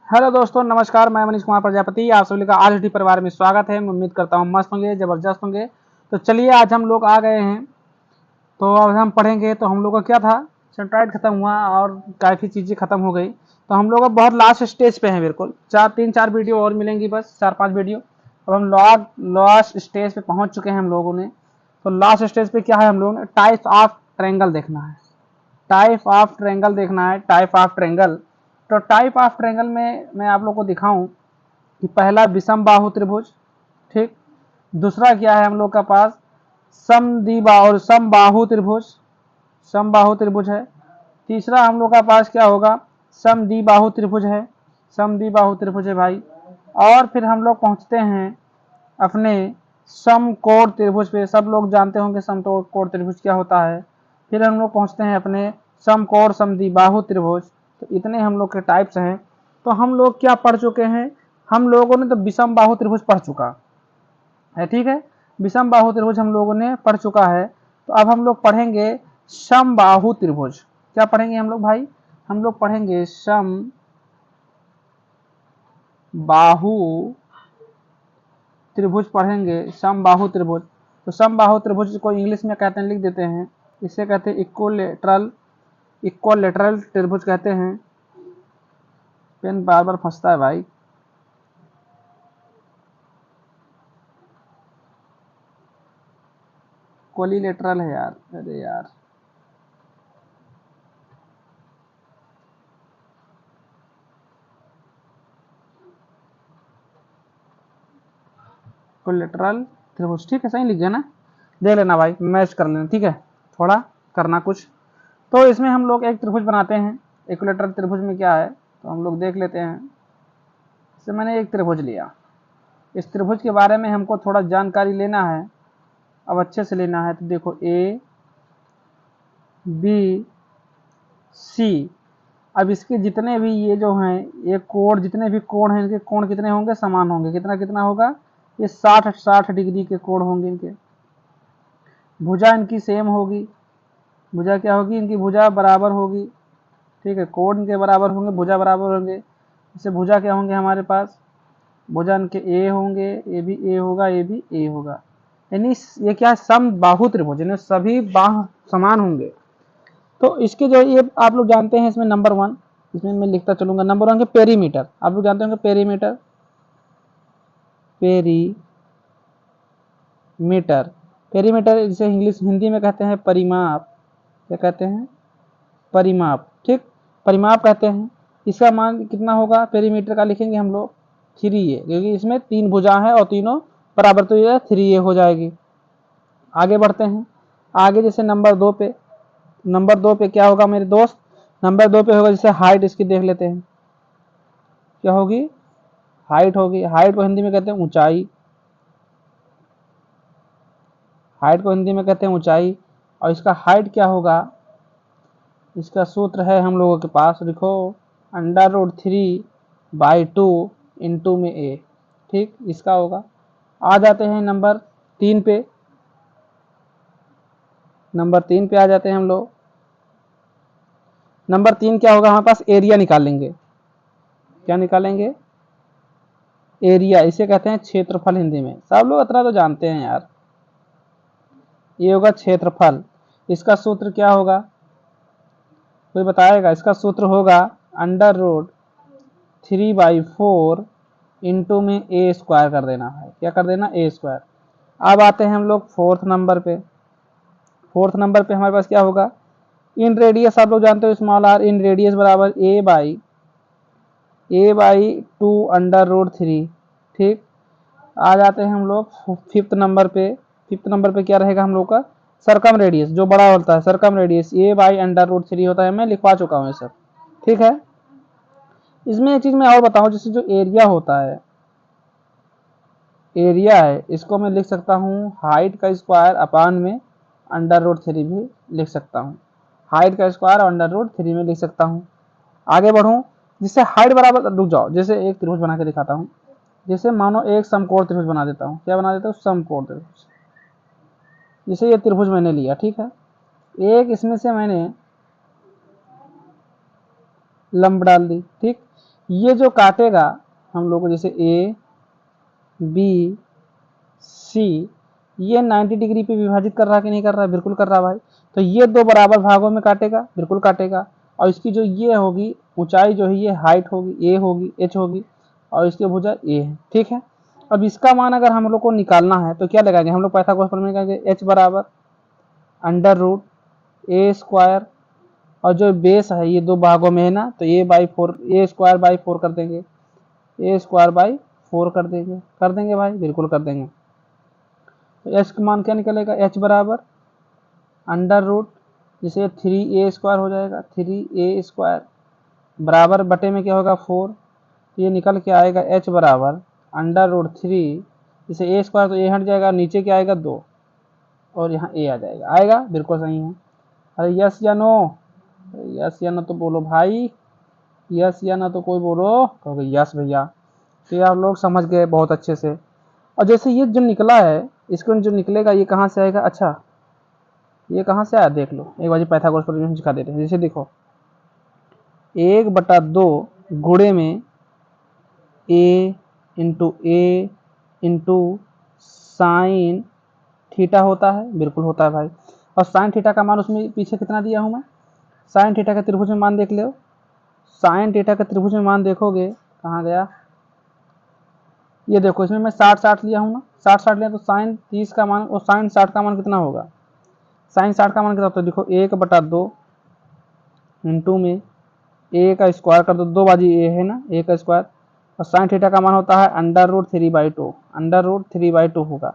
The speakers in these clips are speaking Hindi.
हेलो दोस्तों, नमस्कार। मैं मनीष कुमार प्रजापति, आप सभी का आरएसडी परिवार में स्वागत है। मैं उम्मीद करता हूँ मस्त होंगे, ज़बरदस्त होंगे। तो चलिए, आज हम लोग आ गए हैं। तो अब हम पढ़ेंगे। तो हम लोग का क्या था, सेंट्राइड खत्म हुआ और काफ़ी चीज़ें खत्म हो गई। तो हम लोग अब बहुत लास्ट स्टेज पे हैं। बिल्कुल तीन चार वीडियो और मिलेंगी, बस 4-5 वीडियो। अब हम लास्ट स्टेज पे पहुँच चुके हैं हम लोगों ने। तो लास्ट स्टेज पे क्या है, हम लोगों ने टाइप्स ऑफ ट्रायंगल देखना है। टाइप ऑफ ट्रायंगल देखना है, टाइप ऑफ ट्रायंगल। तो टाइप ऑफ ट्रायंगल में मैं आप लोग को दिखाऊं कि पहला विषम बाहु त्रिभुज, ठीक। दूसरा क्या है हम लोग का पास, समद्विबाहु समबाहु त्रिभुज, समबाहु त्रिभुज है। तीसरा हम लोग का पास क्या होगा, समद्विबाहु त्रिभुज है, समद्विबाहु त्रिभुज है भाई। और फिर हम लोग पहुंचते हैं अपने समकोण त्रिभुज पे। सब लोग जानते होंगे समकोण त्रिभुज क्या होता है। फिर हम लोग पहुंचते हैं अपने समकोण समद्विबाहु त्रिभुज। तो इतने हम लोग के टाइप्स हैं। तो हम लोग क्या पढ़ चुके हैं, हम लोगों ने तो विषम बाहु त्रिभुज पढ़ चुका है, ठीक है। विषम बाहु त्रिभुज हम लोगों ने पढ़ चुका है। तो अब हम लोग पढ़ेंगे समबाहु त्रिभुज। क्या पढ़ेंगे हम लोग भाई, हम लोग पढ़ेंगे समबाहु त्रिभुज पढ़ेंगे, समबाहु त्रिभुज। तो समबाहु त्रिभुज को इंग्लिश में कहते हैं, लिख देते हैं, इसे कहते हैं इक्वलेटरल त्रिभुज कहते हैं। पेन बार बार फंसता है भाई। कोलिलेटरल है यार, अरे यार। कोलिलेटरल त्रिभुज, ठीक है, सही लिख दिया ना। देख लेना भाई, मैच कर लेना, ठीक है। थोड़ा करना कुछ। तो इसमें हम लोग एक त्रिभुज बनाते हैं। इक्विलेटरल त्रिभुज में क्या है, तो हम लोग देख लेते हैं। जैसे मैंने एक त्रिभुज लिया, इस त्रिभुज के बारे में हमको थोड़ा जानकारी लेना है। अब अच्छे से लेना है। तो देखो, ए बी सी। अब इसके जितने भी ये जो हैं, ये कोण, जितने भी कोण हैं, इनके कोण कितने होंगे, समान होंगे। कितना कितना होगा, ये 60 डिग्री के कोण होंगे इनके। भुजा इनकी सेम होगी। भुजा क्या होगी, इनकी भुजा बराबर होगी, ठीक है। कोण इनके बराबर होंगे, भुजा बराबर होंगे। इससे भुजा क्या होंगे हमारे पास, भुजा इनके ए होंगे, ये भी ए होगा, ये भी ए होगा। यानी ये क्या है, समबाहु त्रिभुज, यानी सभी बाह समान होंगे। तो इसके जो ये आप लोग जानते हैं, इसमें नंबर 1, इसमें मैं लिखता चलूंगा। नंबर 1 के पेरीमीटर, आप लोग जानते होंगे पेरीमीटर। पेरीमीटर, पेरीमीटर जिसे इंग्लिश हिंदी में कहते हैं परिमाप। क्या कहते हैं, परिमाप, ठीक। परिमाप कहते हैं। इसका मान कितना होगा पेरीमीटर का, लिखेंगे हम लोग 3a, क्योंकि इसमें 3 भुजा है और तीनों बराबर, तो ये 3a हो जाएगी। आगे बढ़ते हैं। आगे जैसे नंबर 2 पे, नंबर 2 पे क्या होगा मेरे दोस्त, नंबर 2 पे होगा जैसे हाइट, इसकी देख लेते हैं। क्या होगी, हाइट होगी। हाइट को हिंदी में कहते हैं ऊंचाई, हाइट को हिंदी में कहते हैं ऊंचाई। और इसका हाइट क्या होगा, इसका सूत्र है हम लोगों के पास, लिखो, √3/2 इंटू में ए, ठीक, इसका होगा। आ जाते हैं नंबर 3 पे, नंबर 3 पे आ जाते हैं हम लोग। नंबर 3 क्या होगा, हमारे पास एरिया निकालेंगे। क्या निकालेंगे, एरिया, इसे कहते हैं क्षेत्रफल हिंदी में। सब लोग इतना तो जानते हैं यार, ये होगा क्षेत्रफल। इसका सूत्र क्या होगा, कोई बताएगा, इसका सूत्र होगा √3/4 इंटू में ए स्क्वायर कर देना है। क्या कर देना, ए स्क्वायर। अब आते हैं हम लोग फोर्थ नंबर पे। फोर्थ नंबर पे हमारे पास क्या होगा, इन रेडियस, आप लोग जानते हो स्मॉल आर, इन रेडियस बराबर a/2 √3, ठीक। आ जाते हैं हम लोग फिफ्थ नंबर पे। फिफ्थ नंबर पे क्या रहेगा हम लोग का, सरकम रेडियस, जो बड़ा होता है सरकम रेडियस, a/√3 होता है। मैं लिखवा चुका हूँ ये सब, ठीक है। इसमें एक चीज मैं और बताऊं, जैसे जो एरिया होता है, एरिया है, इसको मैं लिख सकता हूँ हाइट का स्क्वायर अपान में √3 भी लिख सकता हूँ। हाइट का स्क्वायर और √3 में लिख सकता हूँ। आगे बढ़ूं, जिससे हाइट बराबर, रुक जाओ, जैसे एक त्रिभुज बना के दिखाता हूँ। जैसे मानो एक समकोण त्रिभुज बना देता हूँ। क्या बना देता हूँ, समकोण त्रिभुज। जैसे ये त्रिभुज मैंने लिया, ठीक है। एक इसमें से मैंने लंब डाल दी, ठीक। ये जो काटेगा हम लोग को, जैसे ए बी सी, ये 90 डिग्री पे विभाजित कर रहा है कि नहीं कर रहा है? बिल्कुल कर रहा है भाई। तो ये दो बराबर भागों में काटेगा, बिल्कुल काटेगा। और इसकी जो ये होगी ऊंचाई जो है, ये हाइट होगी, ए होगी, एच होगी, और इसकी भुजा ए है। ठीक है, अब इसका मान अगर हम लोग को निकालना है तो क्या लगाएंगे हम लोग? पाइथागोरस प्रमेय लगाएंगे। एच बराबर अंडर रूट ए स्क्वायर, और जो बेस है ये दो भागों में है ना, तो a by four, a square by four कर देंगे, ए स्क्वायर बाई फोर कर देंगे भाई, बिल्कुल कर देंगे। तो एच का मान क्या निकलेगा? एच बराबर अंडर रूट, जिसे 3a स्क्वायर हो जाएगा, 3a स्क्वायर बराबर बटे में क्या होगा? 4। तो ये निकल के आएगा एच बराबर अंडर रूट 3, जिसे ए स्क्वायर तो ए हट जाएगा, नीचे क्या आएगा? 2, और यहाँ ए आ जाएगा। आएगा, बिल्कुल सही है। अरे यस या नो? यस या नो तो बोलो भाई, यस या ना तो कोई बोलो, कहोगे यस भैया। तो ये आप लोग समझ गए बहुत अच्छे से। और जैसे ये जो निकला है, इसको जो निकलेगा ये कहाँ से आएगा? अच्छा, ये कहाँ से आया देख लो एक बार, पाइथागोरस प्रमेय सिखा देते हैं। जैसे देखो 1/2 गुणे में ए इंटू साइन थीटा होता है, बिल्कुल होता है भाई। और साइन थीटा का मान उसमें पीछे कितना दिया हूँ मैं? साइन थीटा का त्रिभुज में मान देख लो, साइन थीटा का त्रिभुज में मान देखोगे, कहाँ गया? ये देखो, इसमें मैं 60 लिया हूँ ना, 60 लिया, तो साइन 30 का मान और साइन 60 का मान कितना होगा? साइन 60 का मान कितना होता है? देखो 1/2 इंटू में ए का स्क्वायर कर दो, 2 बाजी ए है ना, ए का स्क्वायर, और साइन थीटा का मान होता है अंडर रूट 3/2, अंडर रूट 3/2 होगा।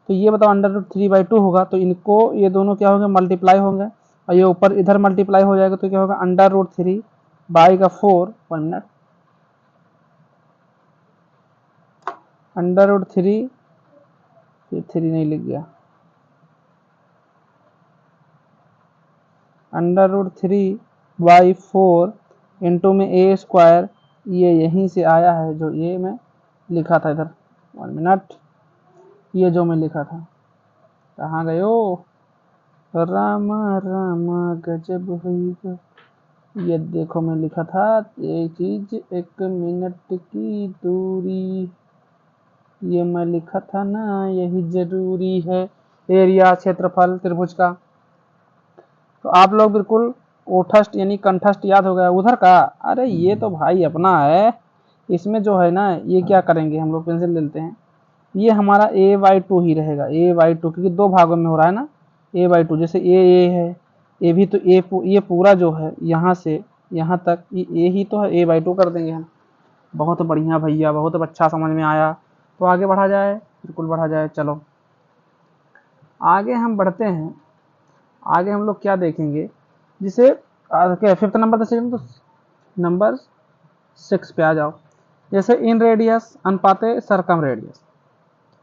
तो ये बताओ अंडर रूट 3/2 होगा, तो इनको ये दोनों क्या होंगे? मल्टीप्लाई होंगे, और ये ऊपर इधर मल्टीप्लाई हो जाएगा, तो क्या होगा? Under root 3/4, 1 minute, under root 3, ये 3 नहीं लिख गया, अंडर रूट 3/4 इंटू में ए स्क्वायर, ये यहीं से आया है जो ये मैं लिखा था इधर, 1 मिनट, ये जो मैं लिखा था, कहाँ गए हो? रामा रामा गजब हुई। ये देखो मैं लिखा था, ये चीज 1 मिनट की दूरी, ये मैं लिखा था ना, यही जरूरी है। एरिया क्षेत्रफल त्रिभुज का, तो आप लोग बिल्कुल ओठस्ट यानी कंठस्ट याद हो गया उधर का। अरे ये तो भाई अपना है, इसमें जो है ना, ये क्या करेंगे हम लोग? पेंसिल ले लेते हैं, ये हमारा a/2 ही रहेगा, a/2, क्योंकि दो भागों में हो रहा है ना, a/2। जैसे ए है, ए भी तो ये पूरा जो है यहाँ से यहाँ तक ये ए ही तो है, a/2 कर देंगे हम। बहुत बढ़िया भैया, बहुत अच्छा समझ में आया। तो आगे बढ़ा जाए, बिल्कुल बढ़ा जाए। चलो आगे हम बढ़ते हैं। आगे हम लोग क्या देखेंगे? जिसे फिफ्थ नंबर से तो नंबर 6 पे आ जाओ। जैसे इन रेडियस अनुपाते सरकम रेडियस,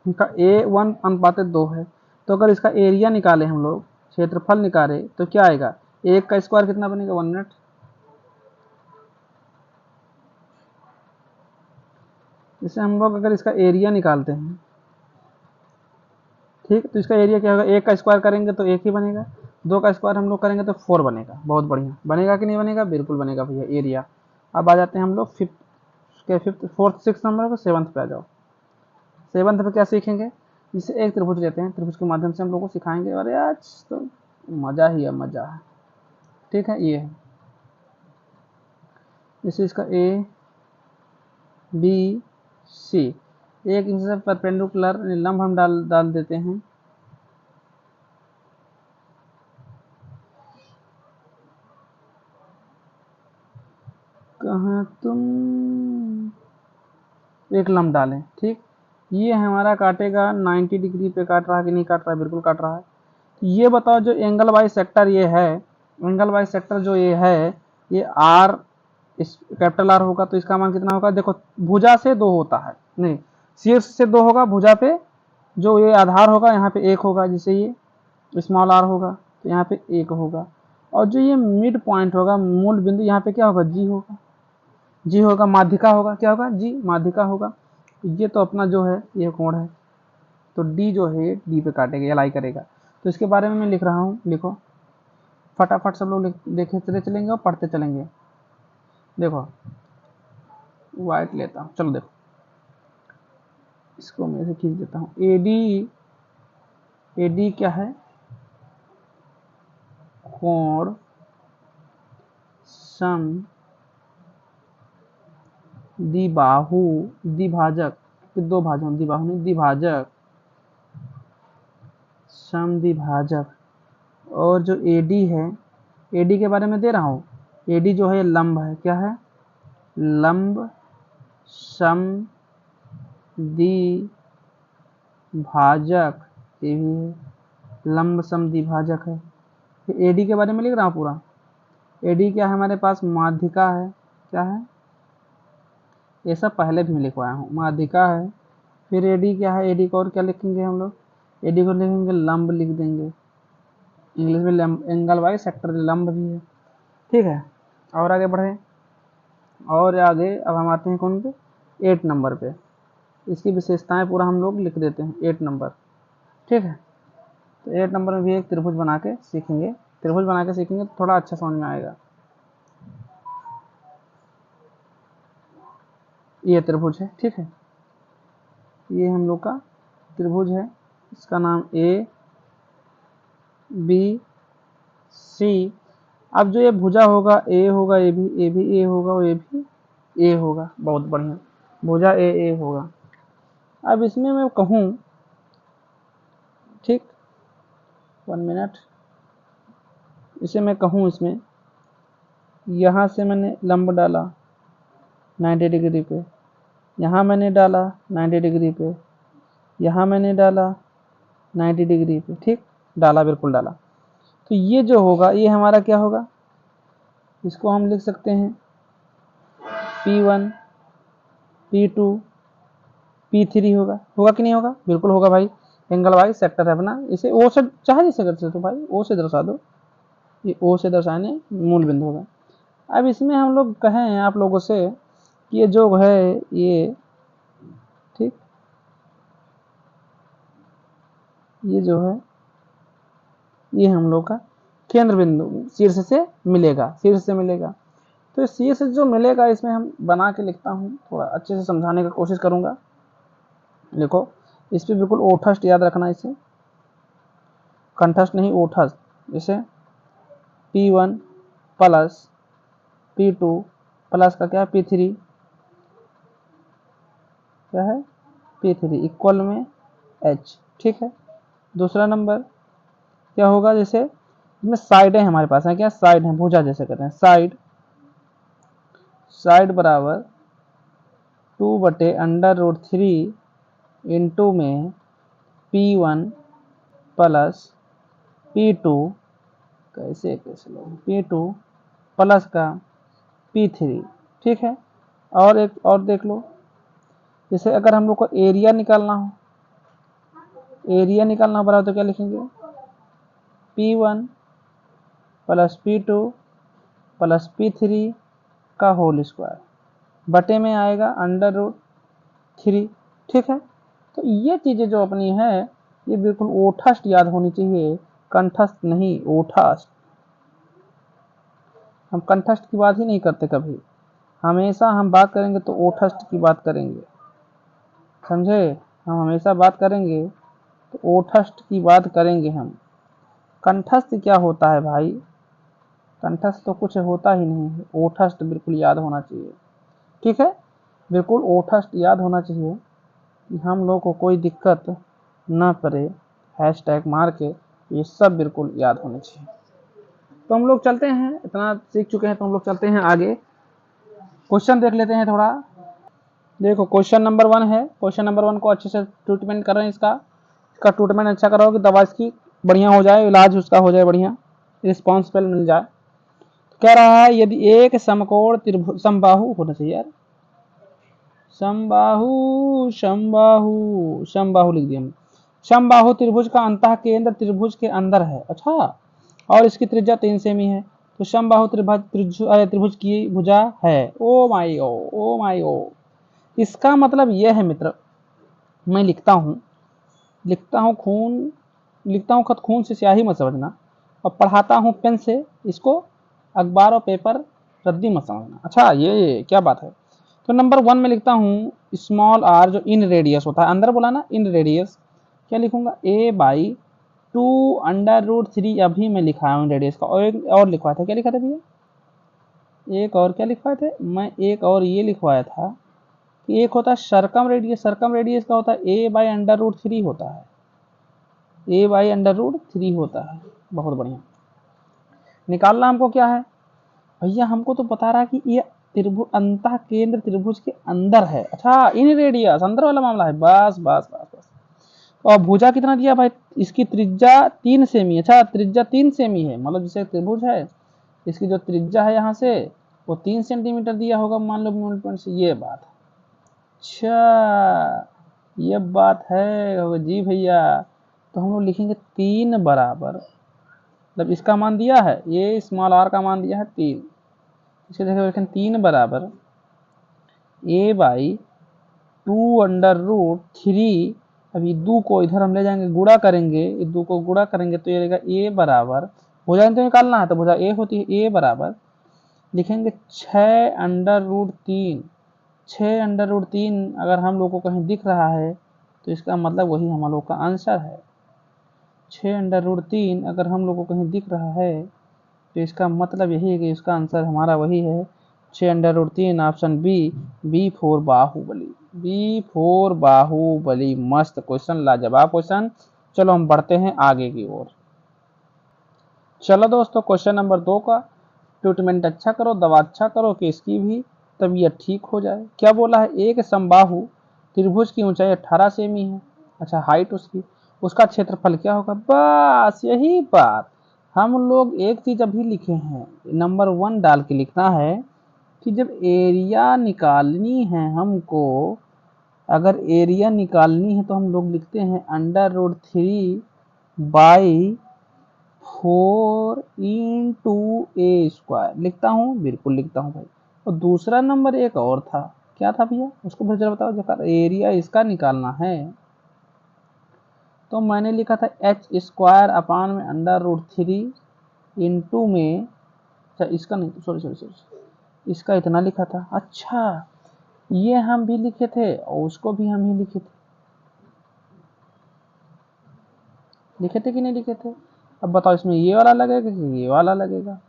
इनका A1/2 है, तो अगर इसका एरिया निकाले हम लोग, क्षेत्रफल निकाले, तो क्या आएगा? 1 का स्क्वायर कितना बनेगा? 1 मिनट, जैसे हम लोग अगर इसका एरिया निकालते हैं, ठीक, तो इसका एरिया क्या होगा? 1 का स्क्वायर करेंगे तो 1 ही बनेगा, 2 का स्क्वायर हम लोग करेंगे तो 4 बनेगा। बहुत बढ़िया, बनेगा कि नहीं बनेगा? बिल्कुल बनेगा भैया एरिया। अब आ जाते हैं हम लोग फिफ्थ, फोर्थ, सिक्स नंबर को, 7th पे आ जाओ। 7th पे क्या सीखेंगे? जिसे एक त्रिभुज लेते हैं, त्रिभुज के माध्यम से हम लोग को सिखाएंगे। अरे आज तो मजा ही है, मजा है। ठीक है, ये है जैसे इसका ए बी सी, एक इनसे परपेंडिकुलर लंब हम डाल देते हैं। कहाँ तुम? एक लंब डालें, ठीक, ये हमारा काटेगा 90 डिग्री पे। काट रहा है कि नहीं काट रहा है? बिल्कुल काट रहा है। ये बताओ जो एंगल बाई सेक्टर ये है, एंगल बाई सेक्टर जो ये है, ये आर, इस कैपिटल आर होगा, तो इसका मान कितना होगा? देखो भुजा से 2 होता है, नहीं शीर्ष से 2 होगा, भुजा पे जो ये आधार होगा यहाँ पे 1 होगा, जिसे ये स्मॉल आर होगा, तो यहाँ पे 1 होगा। और जो ये मिड पॉइंट होगा, मूल बिंदु, यहाँ पे क्या होगा? जी होगा, जी होगा, माध्यिका होगा, क्या होगा? जी, माध्यिका होगा। ये तो अपना जो है ये कोण है, तो डी जो है डी पे काटेगा, एल आई करेगा। तो इसके बारे में मैं लिख रहा हूँ, लिखो फटाफट सब लोग देखे चले चलेंगे और पढ़ते चलेंगे। देखो वाइट लेता हूँ। चलो देखो, इसको मैं ऐसे खींच देता हूँ। एडी, एडी क्या है? कोण सम द्विबाहु, द्विभाजक, दो भाजों, द्विबाहु नहीं, द्विभाजक, समद्विभाजक। और जो एडी है, एडी के बारे में दे रहा हूँ, एडी जो है लंब है, क्या है? लंब समद्विभाजक, ये भी है, लंब समद्विभाजक है। फिर एडी के बारे में लिख रहा हूँ पूरा। एडी क्या है हमारे पास? माध्यिका है, क्या है? ये सब पहले भी मैं लिखवाया हूँ, माध्यिका है। फिर एडी क्या है? एडी को और क्या लिखेंगे हम लोग? एडी को लिखेंगे लंब, लिख देंगे, इंग्लिश में लंब, एंगल बाई सेक्टर, लंब भी है, ठीक है। और आगे बढ़े, और आगे अब हम आते हैं कौन पे? 8 नंबर पे। इसकी विशेषताएं पूरा हम लोग लिख देते हैं 8 नंबर, ठीक है। तो 8 नंबर में भी एक त्रिभुज बना के सीखेंगे। त्रिभुज बना के सीखेंगे तो थोड़ा अच्छा समझ में आएगा। ये त्रिभुज है, ठीक है, ये हम लोग का त्रिभुज है, इसका नाम ए बी सी। अब जो ये भुजा होगा, ए होगा, ए भी ए होगा, और ये भी ए होगा। बहुत बढ़िया, भुजा ए होगा। अब इसमें मैं कहूँ, ठीक, 1 मिनट, इसे मैं कहूँ, इसमें यहाँ से मैंने लंब डाला 90 डिग्री पे, यहाँ मैंने डाला 90 डिग्री पे, यहाँ मैंने डाला 90 डिग्री पे, ठीक, डाला, बिल्कुल डाला। तो ये जो होगा, ये हमारा क्या होगा? इसको हम लिख सकते हैं P1, P2, P3 होगा। होगा कि नहीं होगा? बिल्कुल होगा भाई, एंगल वाई सेक्टर है अपना। इसे ओ से चाहे जैसे कर सकते हो भाई, ओ से दर्शा दो, ये ओ से दर्शाने मूल बिंदु होगा। अब इसमें हम लोग कहें आप लोगों से कि ये जो है ये, ठीक, ये जो है ये हम लोग का केंद्र बिंदु शीर्ष से मिलेगा, शीर्ष से मिलेगा। तो शीर्ष जो मिलेगा इसमें हम बना के लिखता हूँ, थोड़ा अच्छे से समझाने की कोशिश करूंगा। देखो, इस पर बिल्कुल ओठस्ट याद रखना, इसे कंठस्थ नहीं, ओठस्ट। जैसे P1 प्लस P2 प्लस का क्या है? P3, क्या है? P3 इक्वल में H, ठीक है। दूसरा नंबर क्या होगा? जैसे इसमें साइडें हमारे पास है, क्या साइड है? भुजा जैसे कहते हैं, साइड, साइड बराबर 2/√3 इंटू में P1 प्लस P2, कैसे कैसे लोग, P2 प्लस का P3, ठीक है। और एक और देख लो, जैसे अगर हम लोग को एरिया निकालना हो, एरिया निकालना बराबर तो क्या लिखेंगे? P1 plus P2 plus P3 का होल स्क्वायर बटे में आएगा √3, ठीक है। तो ये चीजें जो अपनी है, ये बिल्कुल ओठस्ट याद होनी चाहिए, कंठस्थ नहीं, ओठस्ट। हम कंठस्थ की बात ही नहीं करते कभी, हमेशा हम बात करेंगे तो ओठस्ट की बात करेंगे, समझे? हम हमेशा बात करेंगे तो ओठस्ट की बात करेंगे हम। कंठस्थ क्या होता है भाई? कंठस्थ तो कुछ होता ही नहीं है, ओठस्ट बिल्कुल याद होना चाहिए, ठीक है। बिल्कुल ओठस्ट याद होना चाहिए कि हम लोग को कोई दिक्कत ना पड़े, हैशटैग मार के, ये सब बिल्कुल याद होने चाहिए। तो हम लोग चलते हैं, इतना सीख चुके हैं तो हम लोग चलते हैं आगे, क्वेश्चन देख लेते हैं थोड़ा। देखो, क्वेश्चन नंबर 1 है, क्वेश्चन नंबर 1 को अच्छे से ट्रीटमेंट करें, इसका ट्रीटमेंट अच्छा करो कि दवा इसकी बढ़िया हो जाए, इलाज उसका हो जाए बढ़िया, रिस्पॉन्सिबल मिल जाए। तो कह रहा है यदि एक समकोण त्रिभुज, समबाहु होना चाहिए यार, समबाहु, समबाहु, समबाहु लिख दिया हमने। समबाहु त्रिभुज का अंतः केंद्र त्रिभुज के अंदर है, अच्छा, और इसकी त्रिज्या 3 सेमी है। तो समबाहु त्रिभुज की भुजा है। ओ माई ओ, ओ माई ओ। इसका मतलब यह है मित्र, मैं लिखता हूँ खून, लिखता हूँ खत खून से स्याही मत समझना, और पढ़ाता हूँ पेन से, इसको अखबार और पेपर रद्दी मत समझना। अच्छा, ये क्या बात है? तो नंबर 1 में लिखता हूँ स्मॉल आर जो इन रेडियस होता है, अंदर बोला ना इन रेडियस, क्या लिखूंगा a बाई 2√3, अभी मैं लिखा हूँ रेडियस का, और एक और लिखवाया था, क्या लिखा था भैया, एक और क्या लिखवाए थे, मैं एक और ये लिखवाया था कि एक होता है सरकम रेडियस, सरकम रेडियस का होता है a/√3 होता है, a/√3 होता है। बहुत बढ़िया, निकालना हमको क्या है भैया, हमको तो बता रहा है कि ये त्रिभुज अंतः केंद्र त्रिभुज के अंदर है। अच्छा इन रेडियस अंदर वाला मामला है, बस बस बस बस। और भुजा कितना दिया भाई, इसकी त्रिज्या 3 सेमी, अच्छा त्रिज्या 3 सेमी है, मतलब जैसे त्रिभुज है इसकी जो त्रिज्या है यहाँ से वो 3 सेंटीमीटर दिया होगा, मान लो मूल पॉइंट से, ये बात। अच्छा ये बात है जी भैया, तो हम लोग लिखेंगे 3 बराबर, मतलब इसका मान दिया है, ये स्मॉल आर का मान दिया है 3, इसके जगह लिखें 3 बराबर a/√3। अभी 2 को इधर हम ले जाएंगे, गुणा करेंगे, 2 को गुणा करेंगे तो ये रहेगा a बराबर, भुजा तो निकालना है तो भुजा a होती है, a बराबर लिखेंगे 6√3। 6√3 अगर हम लोग को कहीं दिख रहा है तो इसका मतलब वही हम लोग का आंसर है। 6√3 अगर हम लोग को कहीं दिख रहा है तो इसका मतलब यही है कि इसका आंसर हमारा वही है 6√3, option B four Baahubali, B4 Baahubali. मस्त क्वेश्चन, लाजवाब क्वेश्चन। चलो हम बढ़ते हैं आगे की ओर। चलो दोस्तों क्वेश्चन नंबर 2 का ट्रीटमेंट अच्छा करो, दवा अच्छा करो कि इसकी भी तबीयत ठीक हो जाए। क्या बोला है, एक समबाहु त्रिभुज की ऊंचाई 18 सेमी है, अच्छा हाइट उसकी, उसका क्षेत्रफल क्या होगा, बस यही बात। हम लोग एक चीज अभी लिखे हैं, नंबर 1 डाल के लिखना है कि जब एरिया निकालनी है हमको, अगर एरिया निकालनी है तो हम लोग लिखते हैं √3/4 × a², लिखता हूँ, बिल्कुल लिखता हूँ भाई। और दूसरा नंबर एक और था, क्या था भैया, उसको फिर जरा बताओ, जब एरिया इसका निकालना है तो मैंने लिखा था h² में, अच्छा इसका नहीं, सॉरी इसका इतना लिखा था, अच्छा ये हम भी लिखे थे और उसको भी हम ही लिखे थे कि नहीं लिखे थे। अब बताओ इसमें ये वाला लगेगा कि ये वाला लगेगा,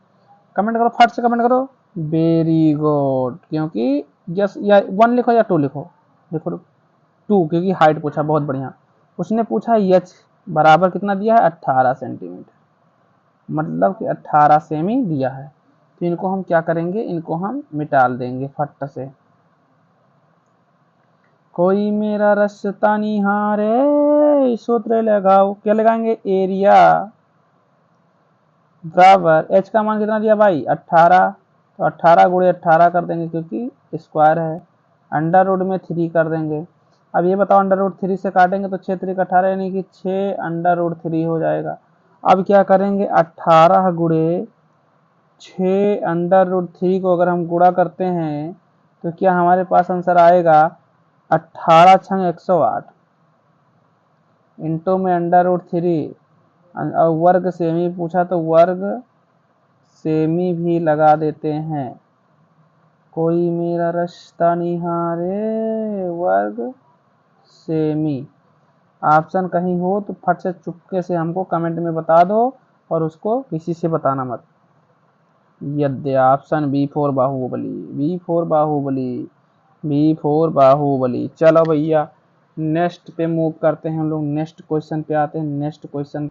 कमेंट करो, फट से कमेंट करो। वेरी गुड, क्योंकि जस्ट या 1 लिखो या 2 लिखो, देखो 2, क्योंकि हाइट पूछा, बहुत बढ़िया। उसने पूछा h बराबर कितना दिया है, 18 सेंटीमीटर, मतलब कि 18 सेमी दिया है। तो इनको हम क्या करेंगे, इनको हम मिटाल देंगे फट से। कोई मेरा रास्ता निहारे, सूत्र लगाओ, क्या लगाएंगे, एरिया बराबर h का मान कितना दिया भाई, 18, तो 18 × 18 कर देंगे क्योंकि स्क्वायर है, √3 कर देंगे। अब ये बताओ √3 से काटेंगे तो 6 3 18, यानी कि 6√3 हो जाएगा। अब क्या करेंगे, 18 × 6√3 को अगर हम गुणा करते हैं तो क्या हमारे पास आंसर आएगा 18 × 108 इंटू में √3, और वर्ग सेमी पूछा तो वर्ग सेमी भी लगा देते हैं। कोई मेरा रास्ता निहारे, वर्ग सेमी। ऑप्शन कहीं हो तो फट से चुपके से हमको कमेंट में बता दो और उसको किसी से बताना मत। यद्य option B4 Baahubali, B4 Baahubali, B4 Baahubali. चलो भैया नेक्स्ट पे मूव करते हैं हम लोग, नेक्स्ट क्वेश्चन पे आते हैं। नेक्स्ट क्वेश्चन,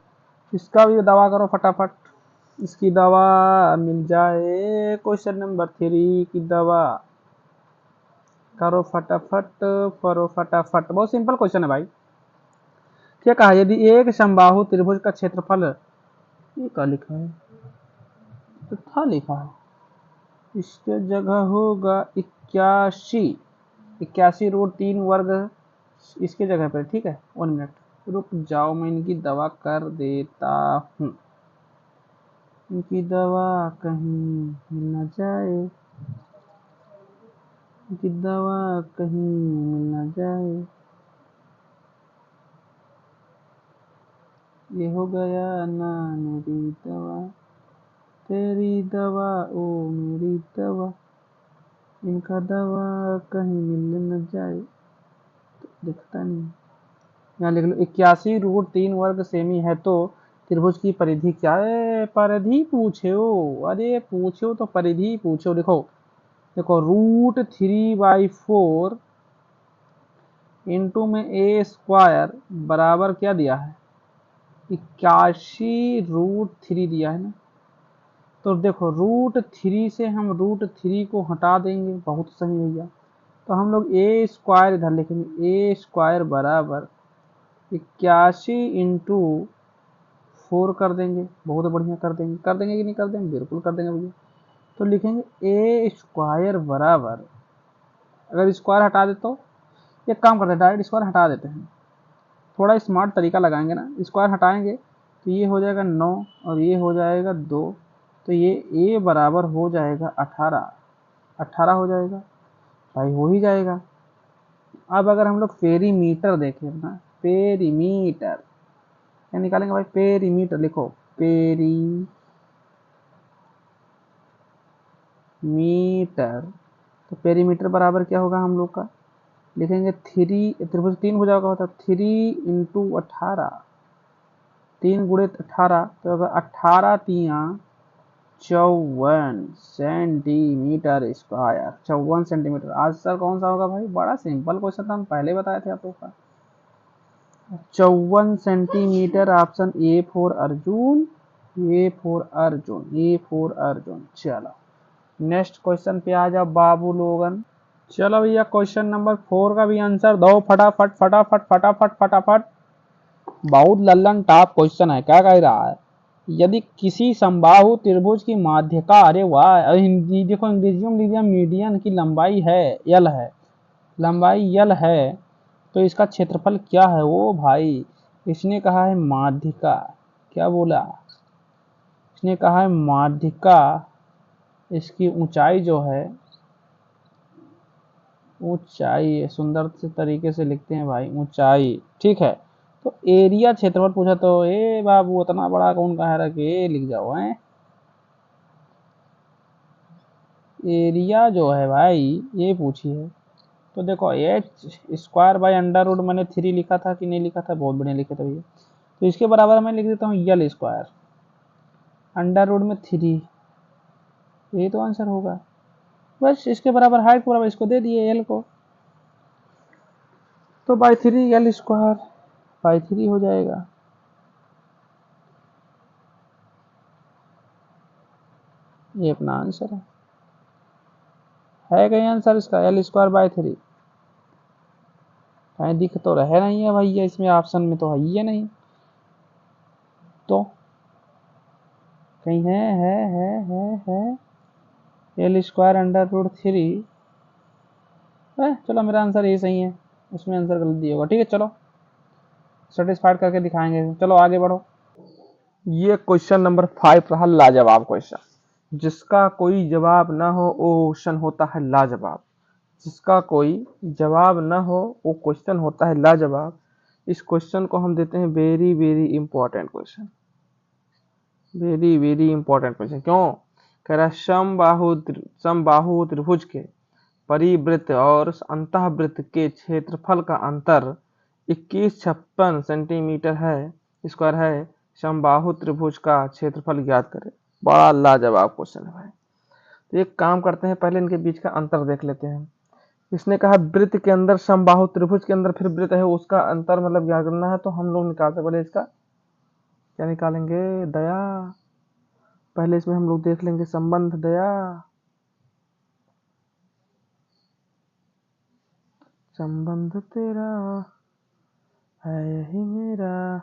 इसका भी दवा करो फटाफट, इसकी दवा मिल जाए। क्वेश्चन नंबर 3 की दवा करो फटाफट, करो फटाफट, बहुत सिंपल क्वेश्चन है भाई। क्या कहा, यदि एक समबाहु त्रिभुज का क्षेत्रफल, ये क्या लिखा है, तो था लिखा है, इसके जगह होगा 81√3 वर्ग, इसके जगह पर, ठीक है। 1 मिनट रुक जाओ, मैं इनकी दवा कर देता हूँ, इनकी दवा कहीं मिल न जाए, इनकी दवा कहीं मिल न जाए। ये हो गया ना मेरी दवा, तेरी दवा ओ मेरी दवा, इनका दवा कहीं मिल न जाए, तो दिखता नहीं। यहाँ लिख लो 81√3 वर्ग सेमी है तो त्रिभुज की परिधि क्या है? परिधि पूछो, अरे पूछो तो परिधि पूछो। देखो देखो √3/4 इंटू में ए स्क्वायर बराबर क्या दिया है? 81√3 दिया है ना। तो देखो √3 से हम √3 को हटा देंगे, बहुत सही भैया। तो हम लोग ए स्क्वायर इधर लिखेंगे, ए स्क्वायर बराबर 81 इंटू 4 कर देंगे, बहुत बढ़िया कर देंगे कि नहीं कर देंगे? बिल्कुल कर देंगे भैया। तो लिखेंगे ए स्क्वायर बराबर, अगर स्क्वायर हटा दे तो एक काम करते हैं, डायरेक्ट स्क्वायर हटा देते हैं। थोड़ा स्मार्ट तरीका लगाएंगे ना, स्क्वायर हटाएंगे तो ये हो जाएगा 9 और ये हो जाएगा 2, तो ये ए बराबर हो जाएगा 18, 18 हो जाएगा भाई, हो ही जाएगा। अब अगर हम लोग पेरीमीटर देखें ना, पेरीमीटर क्या निकालेंगे भाई? पेरीमीटर लिखो, पेरीमीटर। तो पेरीमीटर बराबर क्या होगा हम लोग का? लिखेंगे 3, त्रिभुज 3 भुजा का होता है, 3 इंटू 18, 3 गुणे 18, तो अगर 18 तिया 54 सेंटीमीटर स्क्वायर, 54 सेंटीमीटर। आंसर कौन सा होगा भाई? बड़ा सिंपल क्वेश्चन था, हम पहले बताए थे आप लोग का। 54 centimetre, option A for Arjun, A for Arjun, A for Arjun. चलो नेक्स्ट क्वेश्चन पे आ जाओ बाबू लोगन। चलो भैया क्वेश्चन नंबर 4 का भी आंसर दो फटाफट फटाफट फटाफट फटाफट। बहुत लल्लन टॉप क्वेश्चन है, क्या कह रहा है? यदि किसी समबाहु त्रिभुज की माध्यिका, अरे वाह, हिंदी देखो, अंग्रेजियों में लिख दिया मीडियन की लंबाई है यल है, लंबाई यल है, तो इसका क्षेत्रफल क्या है? ओ भाई, इसने कहा है माध्यिका, क्या बोला? इसने कहा है माध्यिका, इसकी ऊंचाई जो है, ऊंचाई सुंदर से तरीके से लिखते हैं भाई, ऊंचाई, ठीक है। तो एरिया क्षेत्रफल पूछा तो ए बाबू उतना बड़ा कौन कह रहा कि ए लिख जाओ है? एरिया जो है भाई ये पूछिए। तो देखो H square by under root मैंने 3 लिखा था कि नहीं लिखा था? बहुत बढ़िया लिखे थे भैया। तो इसके बराबर मैं लिख देता हूँ यल स्क्वायर अंडर रूट में 3, यही तो आंसर होगा। बस इसके बराबर हाइट के बराबर इसको दे दिए एल को, तो बाई 3 यल स्क्वायर बाई 3 हो जाएगा। ये अपना आंसर है कहीं आंसर इसका? एल स्क्वायर बाई 3 कहीं दिख तो रहे नहीं है भैया, इसमें ऑप्शन में तो है ही नहीं, तो कहीं है एल स्क्वायर अंडर रूट 3। चलो मेरा आंसर ये सही है, उसमें आंसर गलत दिया होगा, ठीक है। चलो सेटिस्फाइड करके दिखाएंगे, चलो आगे बढ़ो। ये क्वेश्चन नंबर 5 रहा, लाजवाब क्वेश्चन। जिसका कोई जवाब ना हो वो क्वेश्चन होता है लाजवाब, जिसका कोई जवाब ना हो वो क्वेश्चन होता है लाजवाब। इस क्वेश्चन को हम देते हैं very very important question, very very important question. क्यों कह रहा है? समबाहु त्रिभुज के परिवृत्त और अंतःवृत्त के क्षेत्रफल का अंतर 2156 सेंटीमीटर है स्क्वायर है, समबाहु त्रिभुज का क्षेत्रफल ज्ञात करें। बड़ा लाजवाब क्वेश्चन है भाई। तो एक काम करते हैं, पहले इनके बीच का अंतर देख लेते हैं। इसने कहा वृत्त के अंदर, समबाहु त्रिभुज के अंदर फिर वृत्त है, उसका अंतर मतलब ज्ञात करना है। तो हम लोग निकालते पहले इसका क्या निकालेंगे? दया। पहले इसमें हम लोग देख लेंगे संबंध दया, संबंध तेरा है यही मेरा,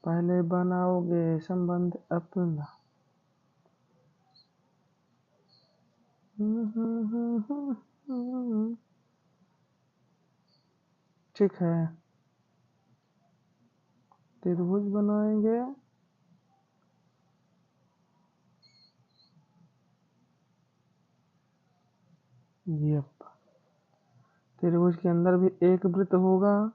पहले बनाओगे संबंध अपना। ठीक है, त्रिभुज बनाएंगे, ये त्रिभुज के अंदर भी एक वृत्त होगा,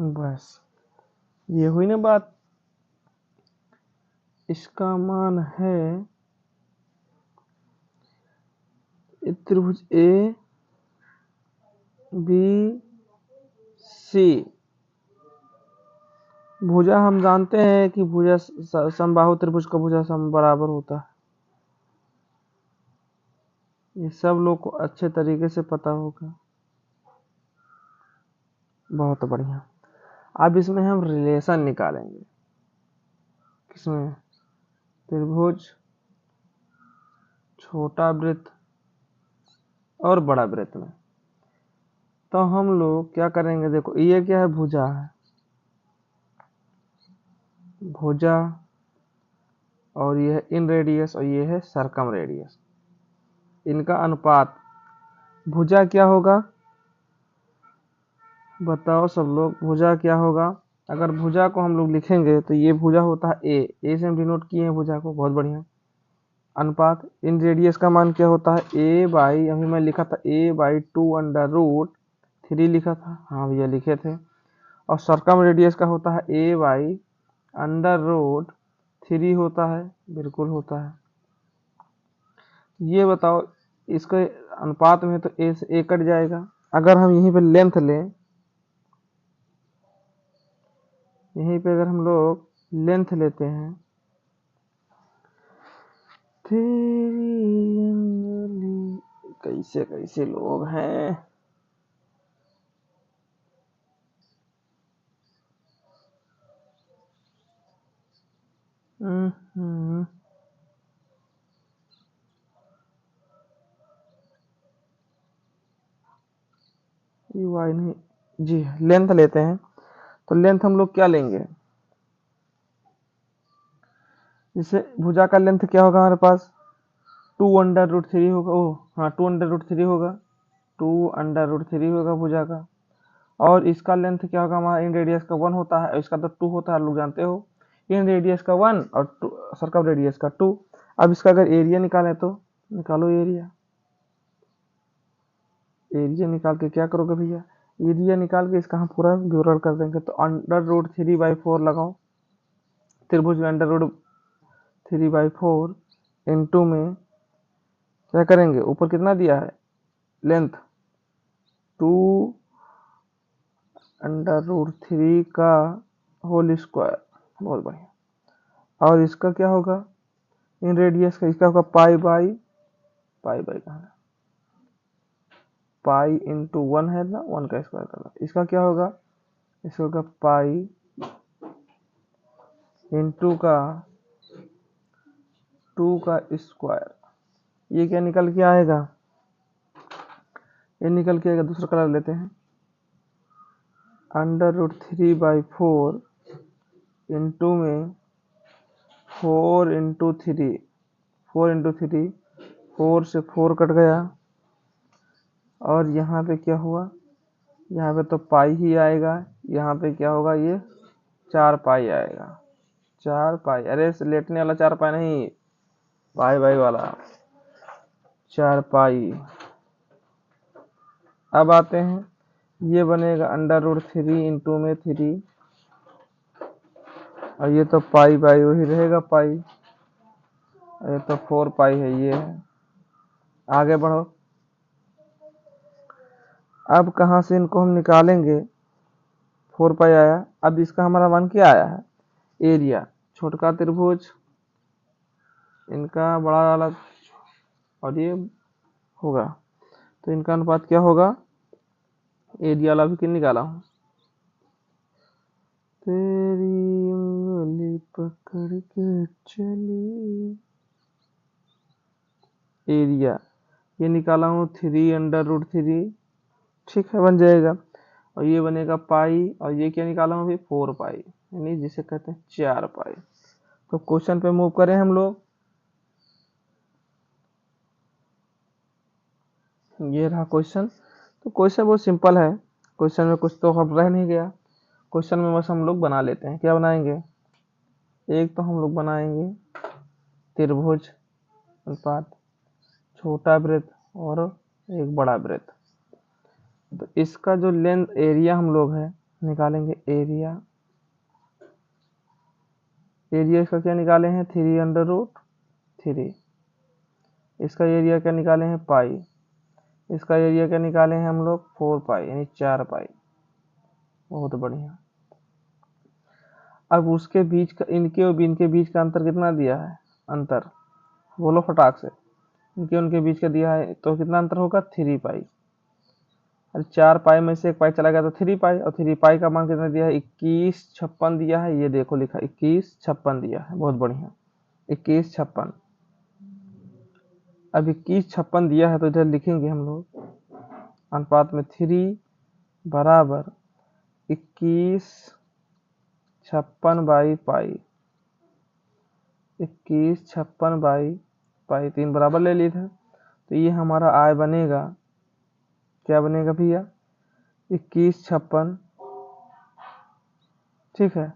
बस ये हुई ना बात। इसका मान है त्रिभुज ए बी सी। भुजा हम जानते हैं कि भुजा समबाहु त्रिभुज का भुजा सम बराबर होता है, ये सब लोग को अच्छे तरीके से पता होगा। बहुत बढ़िया। अब इसमें हम रिलेशन निकालेंगे। किसमें? त्रिभुज, छोटा वृत्त और बड़ा वृत्त में। तो हम लोग क्या करेंगे, देखो ये क्या है, भुजा है, भुजा, और ये है इन रेडियस और ये है सरकम रेडियस। इनका अनुपात भुजा क्या होगा, बताओ सब लोग, भुजा क्या होगा? अगर भुजा को हम लोग लिखेंगे तो ये भुजा होता है ए से हम डिनोट किए हैं भुजा को, बहुत बढ़िया। अनुपात इन रेडियस का मान क्या होता है, ए बाई, अभी मैं लिखा था ए बाई 2√3 लिखा था, हाँ भैया लिखे थे। और सरकम रेडियस का होता है ए बाई √3 होता है, बिल्कुल होता है। ये बताओ इसके अनुपात में तो ए से ए कट जाएगा। अगर हम यहीं पे लेंथ लें, यहीं पे अगर हम लोग लेंथ लेते हैं, तेरी अंगुली, कैसे कैसे लोग हैं। ये वाई नहीं जी, लेंथ लेते हैं। तो लेंथ हम लोग क्या लेंगे, जैसे भुजा का लेंथ क्या होगा हमारे पास, 2√3 होगा, ओ हाँ 2√3 होगा, 2√3 होगा भुजा का। और इसका लेंथ क्या होगा हमारा, इन रेडियस का 1 होता है, इसका तो 2 होता है, लोग जानते हो। इन रेडियस का 1 और सर्कम रेडियस का 2। अब इसका अगर एरिया निकालें तो निकालो एरिया। एरिया निकाल के क्या करोगे भैया, एरिया निकाल के इसका हम पूरा विवरण कर देंगे। तो √3/4 लगाओ, त्रिभुज में √3/4 इंटू में क्या करेंगे, ऊपर कितना दिया है लेंथ, 2√3 का होल स्क्वायर, बहुत बढ़िया। और इसका क्या होगा, इन रेडियस का, इसका होगा पाई बाई कहाँ है, पाई इंटू 1 है ना, 1 का स्क्वायर करना। इसका क्या होगा, इसका होगा पाई इंटू का 2 का स्क्वायर। ये क्या निकल के आएगा, ये निकल के आएगा, दूसरा कलर लेते हैं, √3/4 इंटू में 4 इंटू 3, 4 से 4 कट गया। और यहाँ पे क्या हुआ, यहाँ पे तो पाई ही आएगा, यहाँ पे क्या होगा, ये 4 पाई आएगा, 4 पाई, अरे लेटने वाला 4 पाई नहीं, पाई बाई वाला 4 पाई। अब आते हैं, ये बनेगा √3 इंटू में 3, और ये तो पाई बाई वही रहेगा पाई, ये तो 4 पाई है, ये है। आगे बढ़ो, अब कहाँ से इनको हम निकालेंगे, 4 पाई आया। अब इसका हमारा मान क्या आया है, एरिया, छोटका त्रिभुज इनका बड़ा वाला और ये होगा, तो इनका अनुपात क्या होगा, एरिया वाला भी किन निकाला हूँ, तेरी उंगली पकड़ के चली, एरिया ये निकाला हूँ 3√3, ठीक है बन जाएगा। और ये बनेगा पाई, और ये क्या निकाला हूँ अभी, 4 पाई, यानी जिसे कहते हैं 4 पाई। तो क्वेश्चन पे मूव करें हम लोग, ये रहा क्वेश्चन। तो क्वेश्चन बहुत सिंपल है, क्वेश्चन में कुछ तो हम रह नहीं गया, क्वेश्चन में बस हम लोग बना लेते हैं। क्या बनाएंगे, एक तो हम लोग बनाएंगे त्रिभुज अनुपात छोटा वृत्त और एक बड़ा वृत्त। तो इसका जो लेंथ एरिया हम लोग है निकालेंगे एरिया। एरिया इसका क्या निकाले हैं 3√3। इसका एरिया क्या निकाले हैं पाई। इसका एरिया क्या निकाले हैं हम लोग 4 पाई यानी 4 पाई। बहुत बढ़िया। अब उसके बीच का इनके और इनके बीच का अंतर कितना दिया है अंतर बोलो फटाक से। इनके उनके बीच का दिया है तो कितना अंतर होगा 3 पाई। अरे 4 पाई में से 1 पाई चला गया तो 3 पाई और 3 पाई का मान कितना दिया है 2156 दिया है। ये देखो लिखा 2156 दिया है। बहुत बढ़िया 2156। अब 2156 दिया है तो इधर लिखेंगे हम लोग अनुपात में 3 बराबर 2156 बाई पाई। 2156 बाई पाई 3 बराबर ले लिए थे तो ये हमारा आय बनेगा क्या बनेगा भैया 2156। ठीक है।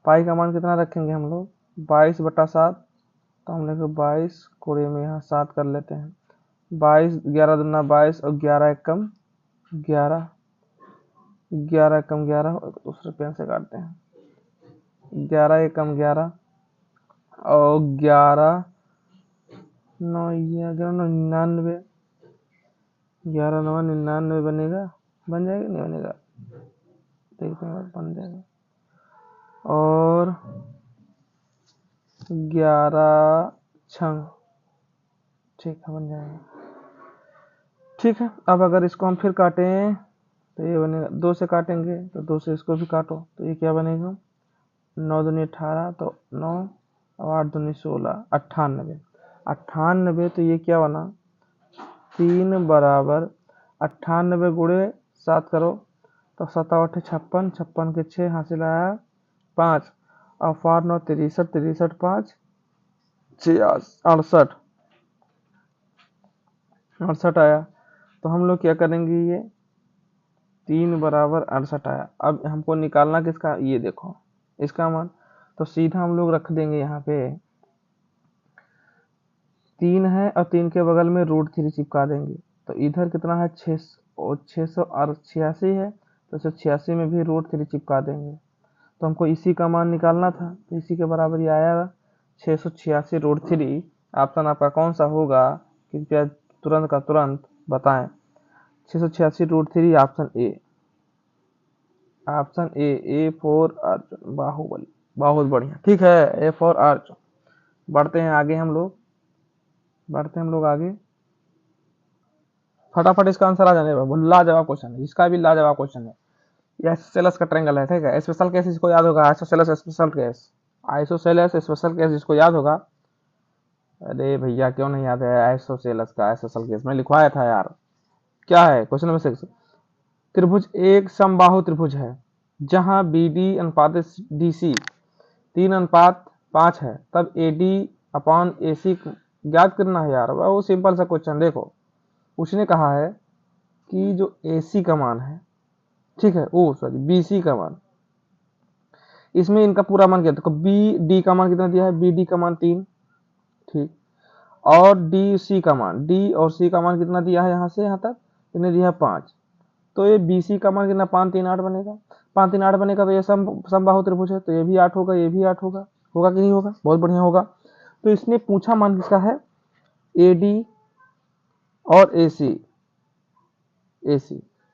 पाई का मान कितना रखेंगे हम लोग 22/7 तो हम लोग 22 कोड़े में यहाँ 7 कर लेते हैं। 22 11 दूना 22 और 11 एकम 11 11 एकम 11 और दूसरे पेन से काटते हैं 11 एकम 11 और 11 9 99 11 9 99 बनेगा। बन जाएगा नहीं बनेगा देखते हैं बन जाएगा। और 11 छंग ठीक है बन जाएगा। ठीक है। अब अगर इसको हम फिर काटें तो ये बनेगा 2 से काटेंगे तो 2 से इसको भी काटो तो ये क्या बनेगा 9 दूनी 18 तो 9 और 8 दूनी 16 98 98 तो ये क्या बना 3 बराबर 98 गुणे 7 करो तो 7 8 56 56 के 6 हासिल आया 5 और 4 9 63 63 5 68 68 आया। तो हम लोग क्या करेंगे ये 3 बराबर 68 आया। अब हमको निकालना किसका ये देखो इसका मान तो सीधा हम लोग रख देंगे यहाँ पे 3 है और 3 के बगल में √3 चिपका देंगे तो इधर कितना है 686 है तो 86 में भी √3 चिपका देंगे। तो हमको इसी का मान निकालना था तो इसी के बराबर ये आया 686√3। ऑप्शन आपका कौन सा होगा कृपया तुरंत का तुरंत बताएं। 686√3 option A. Option A for Arjun Baahubali. बहुत बढ़िया ठीक है ए फॉर अर्जुन। बढ़ते हैं आगे हम लोग आगे फटाफट इसका आंसर आ जाने लाजवाब क्वेश्चन है। इसका भी लाजवाब क्वेश्चन है। यह आइसोसेलेस का ट्रायंगल है ठीक है। स्पेशल केस इसको याद होगा आइसोसेलेस स्पेशल केस इसको याद होगा। अरे भैया क्यों नहीं याद है आइसोसेलेस का स्पेशल केस मैं लिखवाया था यार। क्या है क्वेश्चन नंबर 6 त्रिभुज एक समबाहु त्रिभुज है जहां BD अनुपात DC 3:5 है तब AD/AC ज्ञात करना है यार। वो सिंपल सा क्वेश्चन देखो उसने कहा है कि जो AC का मान है ठीक है सॉरी BC का मान इसमें इनका पूरा मान क्या देखो BD का मान कितना दिया है BD का मान 3 ठीक और DC का मान D और C का मान कितना दिया है यहाँ से यहाँ तक इन्हें दिया है 5 तो ये BC का मान कितना 5 3 8 बनेगा 5 3 8 बनेगा तो ये समबाहु त्रिभुज है तो ये भी 8 होगा ये भी 8 होगा होगा कि नहीं होगा बहुत बढ़िया होगा। तो इसने पूछा मान किसका है AD और AC